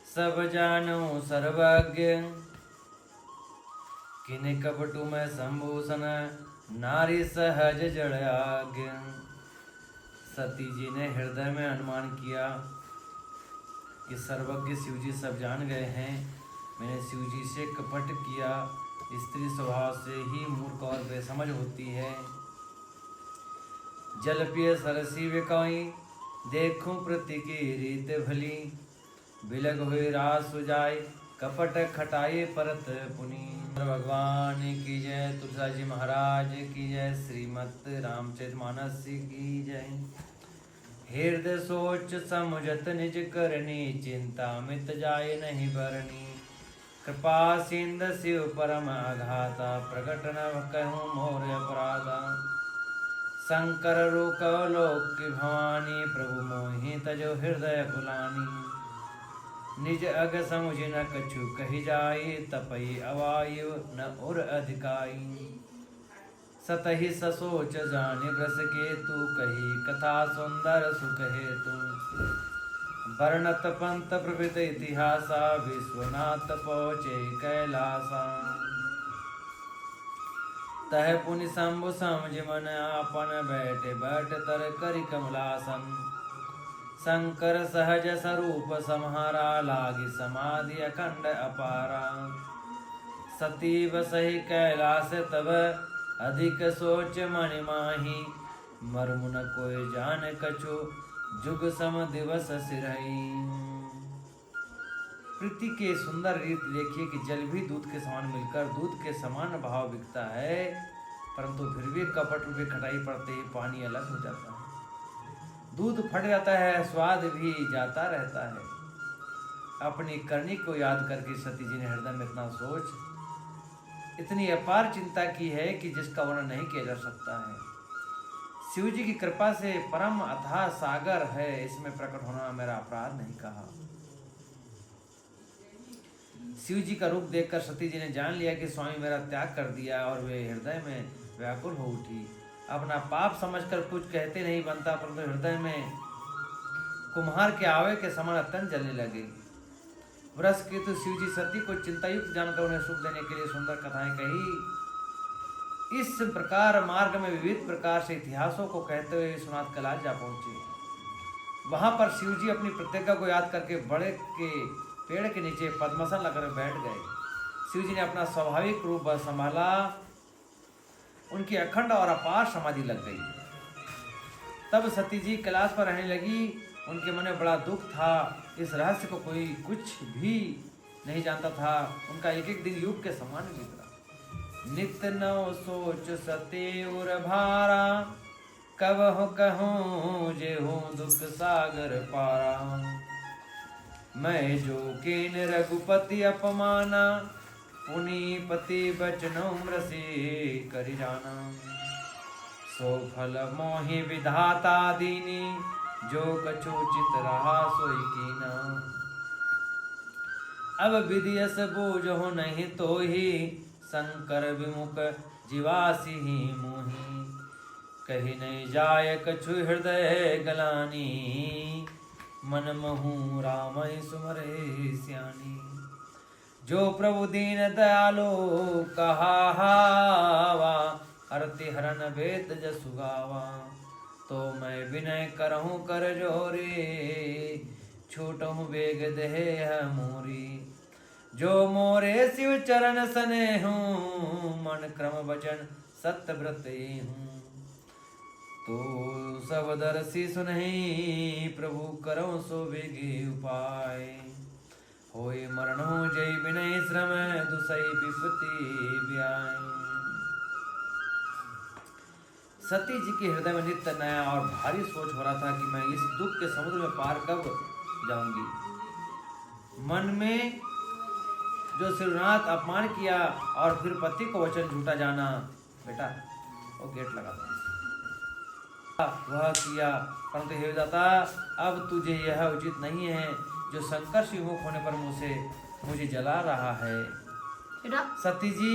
सब जानो सर्वज्ञ, किने कपटु में संभूषण, नारी सहज जड़ाज्ञ। सती जी ने हृदय में अनुमान किया कि सर्वज्ञ शिव जी सब जान गए हैं, मैंने शिव जी से कपट किया। स्त्री स्वभाव से ही मूर्ख और बेसमझ होती है। जल पिय सरसी विकाई, देखूं प्रति की रीत भली। बिलग हुई रास सुजाय, कपट खटाई परत पुनी। भगवान की जय, तुलसी जी महाराज की जय, श्रीमद रामचरितमानस की जय। हृदय सोच समुझत निज करनी, चिंता मित जाय नहीं बरनी। कृपा सिंध शिव परम अघाता, प्रकट न कहूँ मोर अपराधा। शंकर रोक लोक की भवानी, प्रभु मोहि तजो हृदय फुलानी। निज अग समुझ न कछु कही जाई, तपई अवायु न उर अधिकाई। सतहि ससोच जानि ब्रस के तू, कही कथा सुंदर सुख हेतु। वर्णत पंत प्रभृत इतिहासा, विश्वनाथ पहुँचे कैलासा। तह पुनि शंभु समझ मन आपन, बैठे बैठ तर करि कमलासन। शंकर सहज स्वरूप सम्हारा, लागी समाधि अखंड अपारा। सती बसहि कैलास तब, अधिक सोच मनि माही। मर्म न कोई जान कछु, जुग सम दिवस सिरही। प्रीति के सुंदर रीत देखिए कि जल भी दूध के समान मिलकर दूध के समान भाव बिकता है, परंतु फिर भी कपट रूपी खटाई पड़ते ही पानी अलग हो जाता है। दूध फट जाता है, स्वाद भी जाता रहता है। अपनी करनी को याद करके सती जी ने हृदय में इतना सोच, इतनी अपार चिंता की है कि जिसका वर्णन नहीं किया जा सकता है। शिव जी की कृपा से परम अथाह सागर है, इसमें प्रकट होना मेरा अपराध नहीं कहा। शिव जी का रूप देखकर सती जी ने जान लिया कि स्वामी मेरा त्याग कर दिया, और वे हृदय में व्याकुल हो उठी। अपना पाप समझकर कुछ कहते नहीं बनता, परंतु हृदय में कुम्हार के आवे के समान अत्यंत जलने लगे। वृष केतु शिव जी सती को चिंतायुक्त जानकर उन्हें सुख देने के लिए सुंदर कथाएं कही। इस प्रकार मार्ग में विविध प्रकार से इतिहासों को कहते हुए विश्वनाथ कैलाश जा पहुंचे। वहां पर शिव जी अपनी प्रतिज्ञा को याद करके बड़े के पेड़ के नीचे पद्मासन लगाकर बैठ गए। शिव जी ने अपना स्वाभाविक रूप संभाला, उनकी अखंड और अपार समाधि लग गई। तब सती जी कैलाश पर रहने लगी। उनके मन में बड़ा दुख था। इस रहस्य को कोई कुछ भी नहीं जानता था। उनका एक एक दिन युग के समान बीता। नित्य नव सोच सते उर भारा, कब हो कहूँ जे हूँ दुख सागर पारा। मैं जो केन रघुपति अपमाना, पुनि पति बचनों मृषि करि जाना। सो फल मोहि विधाता दीनी, जो कछु चित रहा सोई कीना। अब विधियस बूझो नहीं तो ही, शंकर विमुख जीवासी ही मोही। कही नहीं जाय कछु हृदय गलानी, मन महु राम सुमरे सियानी। जो प्रभु दीन दयालो कहावा, हरति हरन बेत जसु गावा। तो मैं विनय करहूँ कर जोरे, छूटहूँ बेग देह मोरी। जो मोरे शिव चरण सने हूँ, मन क्रम वचन सत्य व्रत हूँ। तो सब दर्शी सुनहि, प्रभु करहु सो बेगे उपाय। होय मरणो जय विनय श्रम, दुसई विपत्ति व्याय। सती जी के हृदय में नित्य नया और भारी सोच हो रहा था कि मैं इस दुख के समुद्र में पार कब जाऊंगी। मन में जो शिवनाथ अपमान किया और फिर पति को वचन झूठा जाना, बेटा वो गेट लगा था वह किया, परंतु हे दाता अब तुझे यह उचित नहीं है जो शंकर शिवमुख होने पर मुझे जला रहा है। सती जी